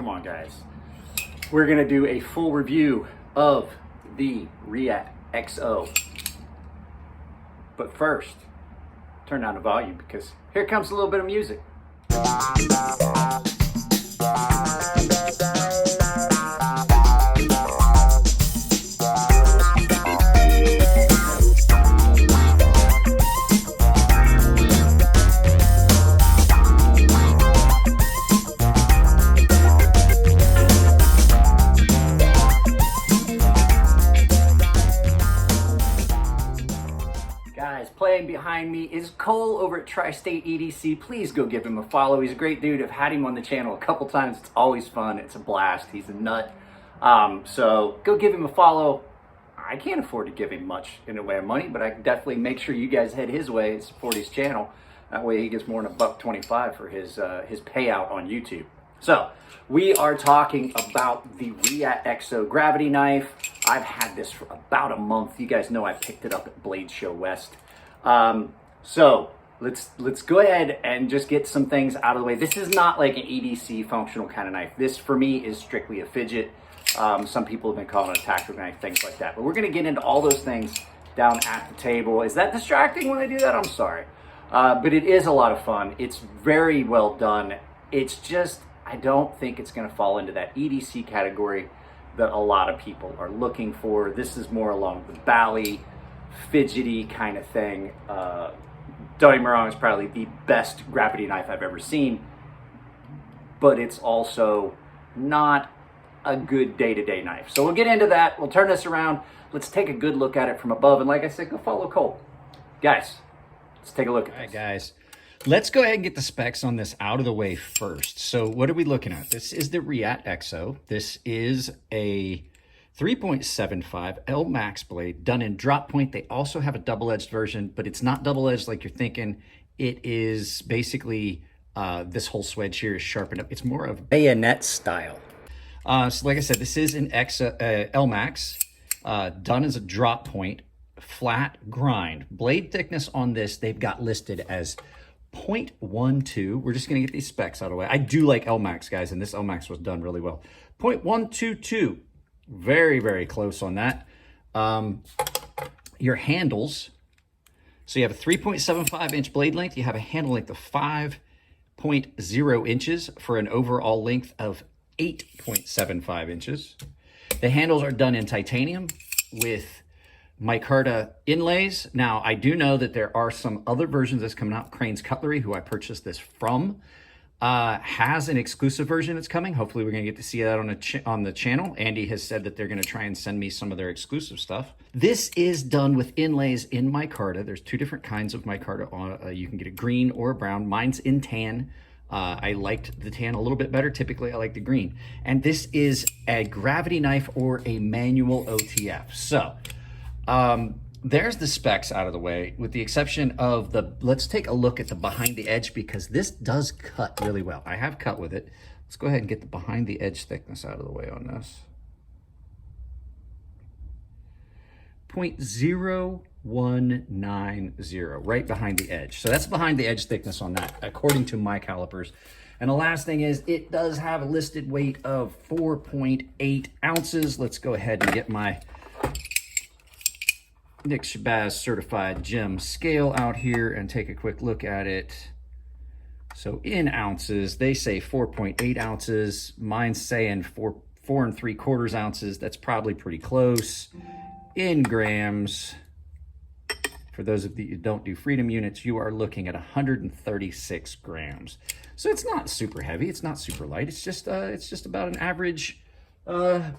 Come on, guys. We're gonna do a full review of the Reate Exo. But first, turn down the volume because here comes a little bit of music. Playing behind me is Cole over at Tri-State EDC. Please go give him a follow. He's a great dude. I've had him on the channel a couple times. It's always fun. It's a blast. He's a nut. So go give him a follow. I can't afford to give him much in the way of money, but I can definitely make sure you guys head his way and support his channel. That way he gets more than $1.25 for his payout on YouTube. So we are talking about the Reate Exo gravity knife. I've had this for about a month. You guys know I picked it up at Blade Show West. So let's go ahead and just get some things out of the way. This is not like an EDC functional kind of knife. This for me is strictly a fidget. Some people have been calling it a tactical knife, things like that. But we're going to get into all those things down at the table. Is that distracting when I do that? I'm sorry. But it is a lot of fun. It's very well done. It's just, I don't think it's going to fall into that EDC category that a lot of people are looking for. This is more along the bally, fidgety kind of thing. Don't get me wrong, it's probably the best gravity knife I've ever seen, but it's also not a good day-to-day knife. So we'll get into that. We'll turn this around. Let's take a good look at it from above. And like I said, go follow Cole. Guys, let's take a look at this. All right, guys. Let's go ahead and get the specs on this out of the way first. So what are we looking at? This is the Reate Exo. This is a 3.75 L Max blade done in drop point. They also have a double-edged version, but it's not double-edged like you're thinking. It is basically, this whole swedge here is sharpened up. It's more of bayonet style. So like I said, this is an L Max, done as a drop point, flat grind. Blade thickness on this, they've got listed as 0.12. We're just gonna get these specs out of the way. I do like L Max, guys, and this L Max was done really well. 0.122. Very, very close on that. Your handles, so you have a 3.75 inch blade length. You have a handle length of 5.0 inches for an overall length of 8.75 inches. The handles are done in titanium with micarta inlays. Now, I do know that there are some other versions that's coming out. Crane's Cutlery, who I purchased this from, has an exclusive version that's coming. Hopefully we're going to get to see that on the channel. Andy has said that they're going to try and send me some of their exclusive stuff. This is done with inlays in micarta. There's two different kinds of micarta. You can get a green or a brown. Mine's in tan. I liked the tan a little bit better. Typically I like the green. And this is a gravity knife or a manual OTF. So there's the specs out of the way, with the exception of let's take a look at the behind the edge, because this does cut really well. I have cut with it. Let's go ahead and get the behind the edge thickness out of the way on this. 0.0190, right behind the edge. So that's behind the edge thickness on that, according to my calipers. And the last thing is, it does have a listed weight of 4.8 ounces. Let's go ahead and get my Nick Shabazz certified gem scale out here and take a quick look at it. So in ounces, they say 4.8 ounces. Mine's saying 4 3/4 ounces. That's probably pretty close. In grams, for those of you who don't do freedom units, you are looking at 136 grams. So it's not super heavy. It's not super light. It's just about an average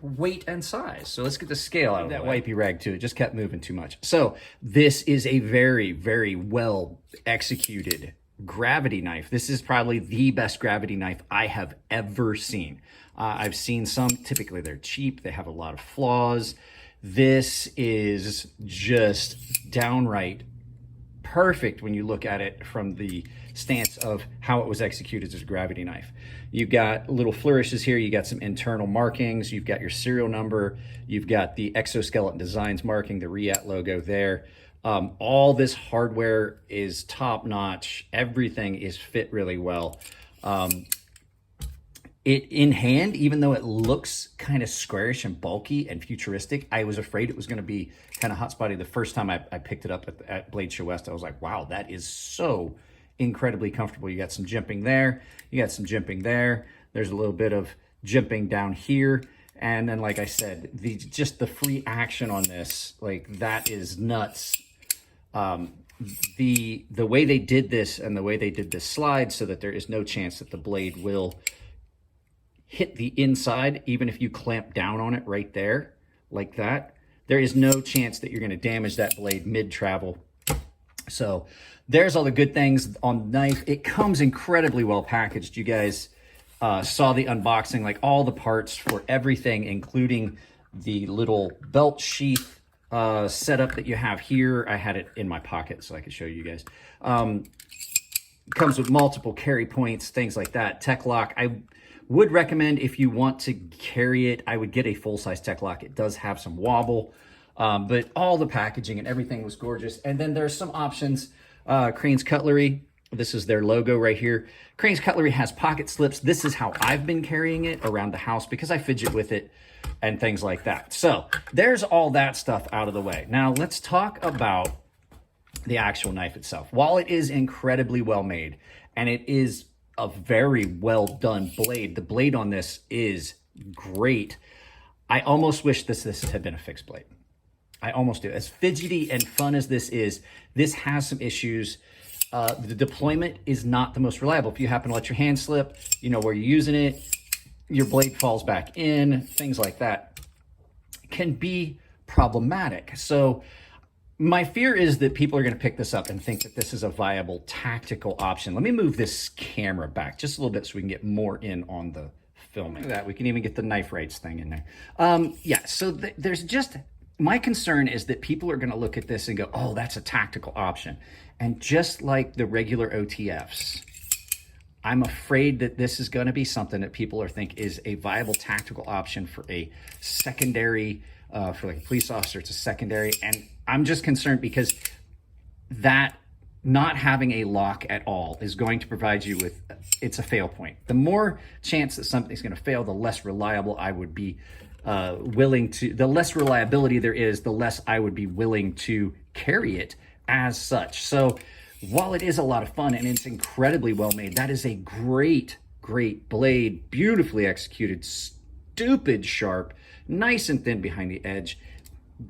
weight and size. So let's get the scale out of that wipey rag too. It just kept moving too much. So this is a very, very well executed gravity knife. This is probably the best gravity knife I have ever seen. I've seen some, typically they're cheap. They have a lot of flaws. This is just downright perfect when you look at it from the stance of how it was executed as a gravity knife. You've got little flourishes here. You got some internal markings. You've got your serial number. You've got the Exoskeleton Designs marking, the Reate logo there. All this hardware is top notch. Everything is fit really well. it in hand, even though it looks kind of squarish and bulky and futuristic, I was afraid it was going to be kind of hot spotty. The first time I picked it up at Blade Show West, I was like, wow, that is so incredibly comfortable. You got some jimping there. You got some jimping there. There's a little bit of jimping down here. And then, like I said, just the free action on this, like, that is nuts. The way they did this and the way they did this slide so that there is no chance that the blade will hit the inside, even if you clamp down on it right there, like that, there is no chance that you're going to damage that blade mid-travel. So there's all the good things on the knife. It comes incredibly well packaged. You guys saw the unboxing, like all the parts for everything, including the little belt sheath setup that you have here. I had it in my pocket so I could show you guys. Comes with multiple carry points, things like that. Tech lock. I would recommend, if you want to carry it, I would get a full-size tech lock. It does have some wobble, but all the packaging and everything was gorgeous. And then there's some options. Crane's Cutlery. This is their logo right here. Crane's Cutlery has pocket slips. This is how I've been carrying it around the house because I fidget with it and things like that. So there's all that stuff out of the way. Now let's talk about the actual knife itself. While it is incredibly well made and it is a very well done blade, the blade on this is great. I almost wish this had been a fixed blade. I almost do. As fidgety and fun as this has some issues. The deployment is not the most reliable. If you happen to let your hand slip, you know where you're using it, your blade falls back in, things like that can be problematic. So my fear is that people are going to pick this up and think that this is a viable tactical option. Let me move this camera back just a little bit so we can get more in on the filming. Look at that. We can even get the knife rights thing in there. Yeah, so there's just, my concern is that people are going to look at this and go, oh, that's a tactical option. And just like the regular OTFs, I'm afraid that this is going to be something that people think is a viable tactical option for a secondary, for like a police officer, it's a secondary. And I'm just concerned because that not having a lock at all is going to provide you with, it's a fail point. The more chance that something's going to fail, the less reliable I would be the less reliability there is, the less I would be willing to carry it as such. So while it is a lot of fun and it's incredibly well made, that is a great, great blade, beautifully executed, stupid sharp, nice and thin behind the edge,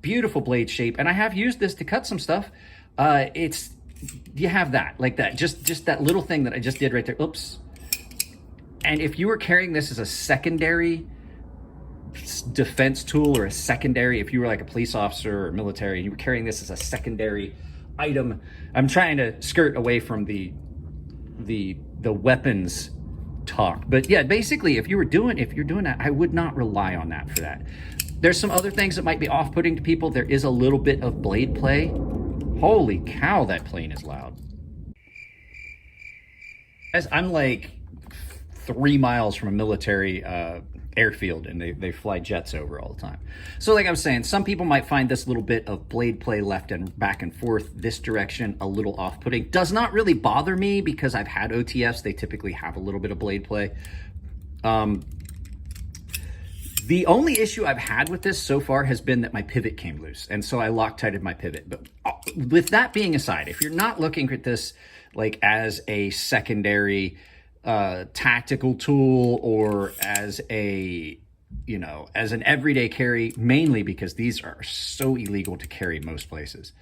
beautiful blade shape. And I have used this to cut some stuff. You have that, like that, just that little thing that I just did right there. Oops. And if you were carrying this as a secondary defense tool or a secondary, if you were like a police officer or military and you were carrying this as a secondary item, I'm trying to skirt away from the weapons talk, but yeah, basically if you're doing that, I would not rely on that for that. There's some other things that might be off-putting to people. There is a little bit of blade play. Holy cow, that plane is loud. As I'm like 3 miles from a military airfield and they fly jets over all the time. So like I was saying, some people might find this little bit of blade play left and back and forth this direction a little off-putting. Does not really bother me because I've had OTFs. They typically have a little bit of blade play. The only issue I've had with this so far has been that my pivot came loose, and so I Loctited my pivot. But with that being aside, if you're not looking at this like as a secondary tactical tool or as a, as an everyday carry, mainly because these are so illegal to carry most places,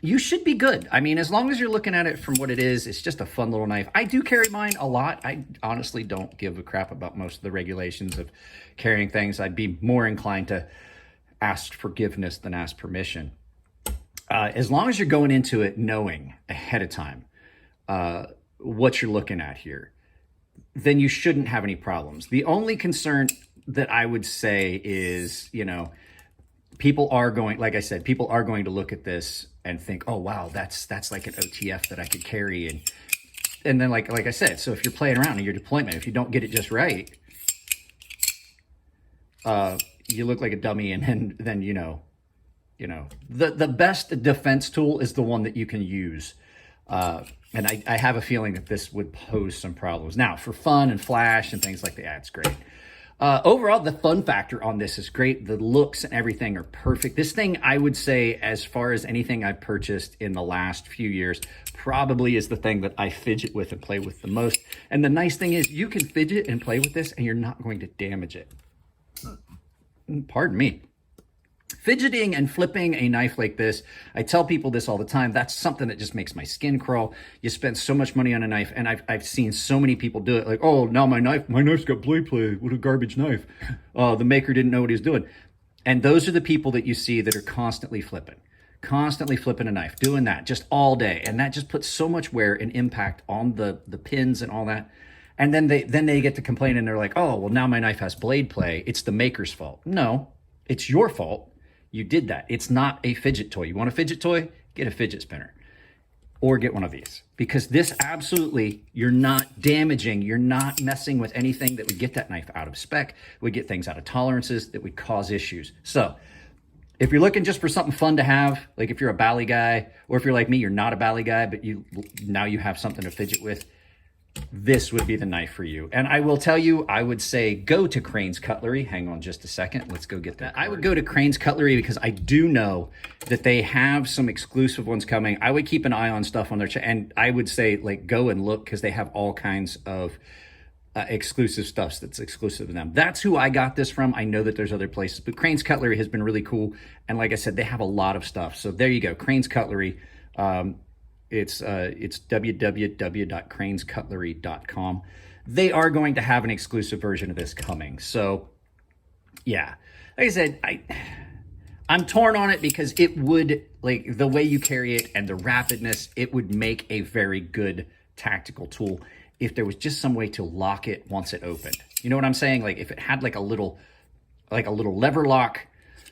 you should be good. I mean, as long as you're looking at it from what it is, it's just a fun little knife. I do carry mine a lot. I honestly don't give a crap about most of the regulations of carrying things. I'd be more inclined to ask forgiveness than ask permission. As long as you're going into it knowing ahead of time what you're looking at here, then you shouldn't have any problems. The only concern that I would say is, people are going, like I said, people are going to look at this and think, oh, wow, that's like an OTF that I could carry. And then like I said, so if you're playing around in your deployment, if you don't get it just right, you look like a dummy. And then, the best defense tool is the one that you can use And I have a feeling that this would pose some problems. Now, for fun and flash and things like that, it's great. Overall, the fun factor on this is great. The looks and everything are perfect. This thing, I would say, as far as anything I've purchased in the last few years, probably is the thing that I fidget with and play with the most. And the nice thing is you can fidget and play with this and you're not going to damage it. Pardon me. Fidgeting and flipping a knife like this, I tell people this all the time, that's something that just makes my skin crawl. You spend so much money on a knife, and I've seen so many people do it, like, oh, now my knife's got blade play, what a garbage knife. The maker didn't know what he was doing. And those are the people that you see that are constantly flipping a knife, doing that just all day. And that just puts so much wear and impact on the pins and all that. And then they get to complain and they're like, oh, well, now my knife has blade play. It's the maker's fault. No, it's your fault. You did that. It's not a fidget toy. You want a fidget toy? Get a fidget spinner or get one of these, because this absolutely, you're not damaging, you're not messing with anything that would get that knife out of spec, would get things out of tolerances that would cause issues. So if you're looking just for something fun to have, like if you're a bally guy, or if you're like me, you're not a bally guy, but now you have something to fidget with, this would be the knife for you. And I will tell you, I would say go to Crane's Cutlery. Hang on just a second. Let's go get that. I would go to Crane's Cutlery because I do know that they have some exclusive ones coming. I would keep an eye on stuff on their channel, and I would say, like, go and look, because they have all kinds of exclusive stuff that's exclusive to them. That's who I got this from. I know that there's other places, but Crane's Cutlery has been really cool. And like I said, they have a lot of stuff. So there you go, Crane's Cutlery. It's www.cranescutlery.com. They are going to have an exclusive version of this coming. So yeah, like I said, I'm torn on it because it would, like, the way you carry it and the rapidness, it would make a very good tactical tool if there was just some way to lock it once it opened. You know what I'm saying? Like if it had like a little lever lock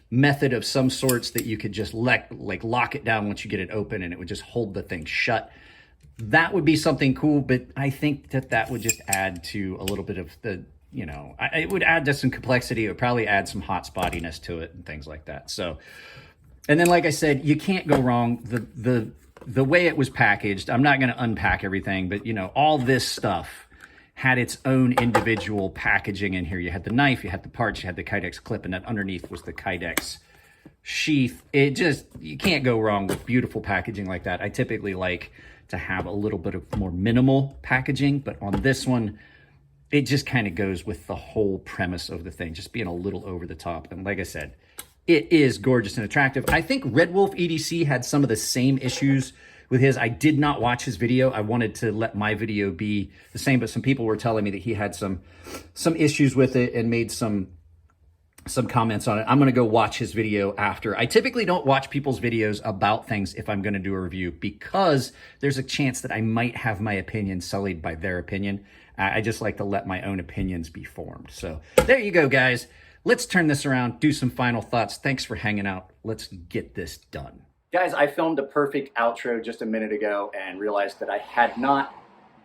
method of some sorts that you could just lock it down once you get it open, and it would just hold the thing shut. That would be something cool, but I think that would just add to a little bit of the, it would add to some complexity. It would probably add some hot spottiness to it and things like that. So, and then like I said, you can't go wrong. The way it was packaged, I'm not going to unpack everything, but all this stuff had its own individual packaging in here. You had the knife, you had the parts, you had the Kydex clip, and that underneath was the Kydex sheath. You can't go wrong with beautiful packaging like that. I typically like to have a little bit of more minimal packaging, but on this one, it just kind of goes with the whole premise of the thing, just being a little over the top. And like I said, it is gorgeous and attractive. I think Red Wolf EDC had some of the same issues with his. I did not watch his video. I wanted to let my video be the same, but some people were telling me that he had some issues with it and made some comments on it. I'm going to go watch his video after. I typically don't watch people's videos about things if I'm going to do a review, because there's a chance that I might have my opinion sullied by their opinion. I just like to let my own opinions be formed. So there you go, guys. Let's turn this around, do some final thoughts. Thanks for hanging out. Let's get this done. Guys, I filmed a perfect outro just a minute ago and realized that I had not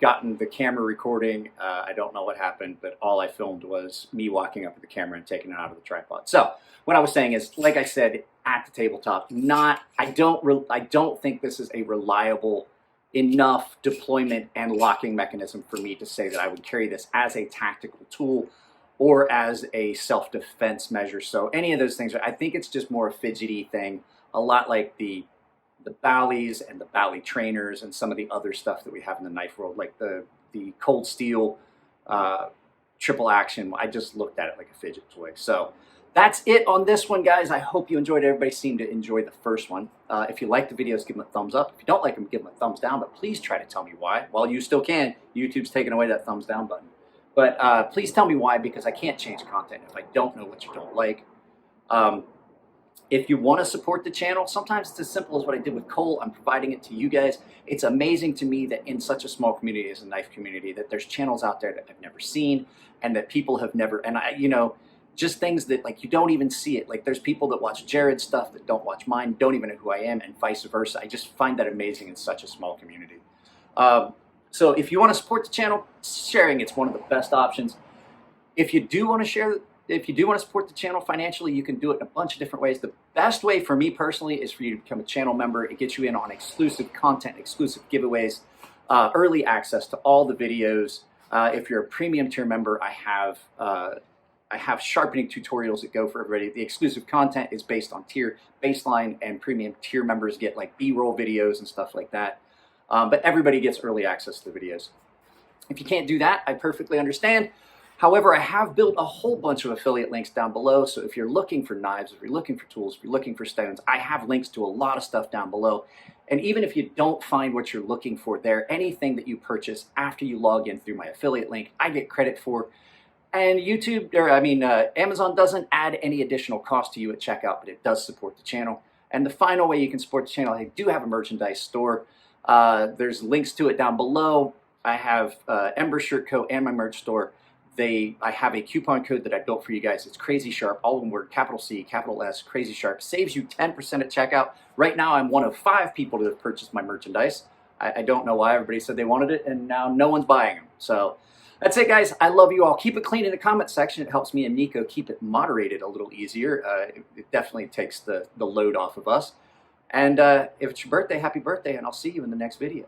gotten the camera recording. I don't know what happened, but all I filmed was me walking up to the camera and taking it out of the tripod. So what I was saying is, like I said, at the tabletop, I don't think this is a reliable enough deployment and locking mechanism for me to say that I would carry this as a tactical tool or as a self-defense measure. So any of those things, I think it's just more a fidgety thing, a lot like the Bally's and the Bally trainers and some of the other stuff that we have in the knife world, like the cold steel triple action. I just looked at it like a fidget toy. So that's it on this one, guys. I hope you enjoyed it. Everybody seemed to enjoy the first one. If you like the videos, give them a thumbs up. If you don't like them, give them a thumbs down, but please try to tell me why. Well, you still can. YouTube's taking away that thumbs down button. But please tell me why, because I can't change content if I don't know what you don't like. If you want to support the channel, sometimes it's as simple as what I did with Cole. I'm providing it to you guys. It's amazing to me that in such a small community as a knife community, that there's channels out there that I've never seen and that people have never, and just things that, like, you don't even see it. Like, there's people that watch Jared's stuff that don't watch mine, don't even know who I am, and vice versa. I just find that amazing in such a small community. So if you want to support the channel, sharing it's one of the best options. If you do want to share if you do want to support the channel financially, you can do it in a bunch of different ways. The best way for me personally is for you to become a channel member. It gets you in on exclusive content, exclusive giveaways, early access to all the videos. If you're a premium tier member, I have sharpening tutorials that go for everybody. The exclusive content is based on tier baseline, and premium tier members get like B-roll videos and stuff like that. But everybody gets early access to the videos. If you can't do that, I perfectly understand. However, I have built a whole bunch of affiliate links down below. So if you're looking for knives, if you're looking for tools, if you're looking for stones, I have links to a lot of stuff down below. And even if you don't find what you're looking for there, anything that you purchase after you log in through my affiliate link, I get credit for. And Amazon doesn't add any additional cost to you at checkout, but it does support the channel. And the final way you can support the channel, I do have a merchandise store. There's links to it down below. I have Ember shirt coat and my merch store. I have a coupon code that I built for you guys. It's CrazySharp, all one word, capital C, capital S, CrazySharp. Saves you 10% at checkout. Right now, I'm one of 5 people to have purchased my merchandise. I don't know why. Everybody said they wanted it, and now no one's buying them. So that's it, guys. I love you all. Keep it clean in the comment section. It helps me and Nico keep it moderated a little easier. It definitely takes the load off of us. And if it's your birthday, happy birthday, and I'll see you in the next video.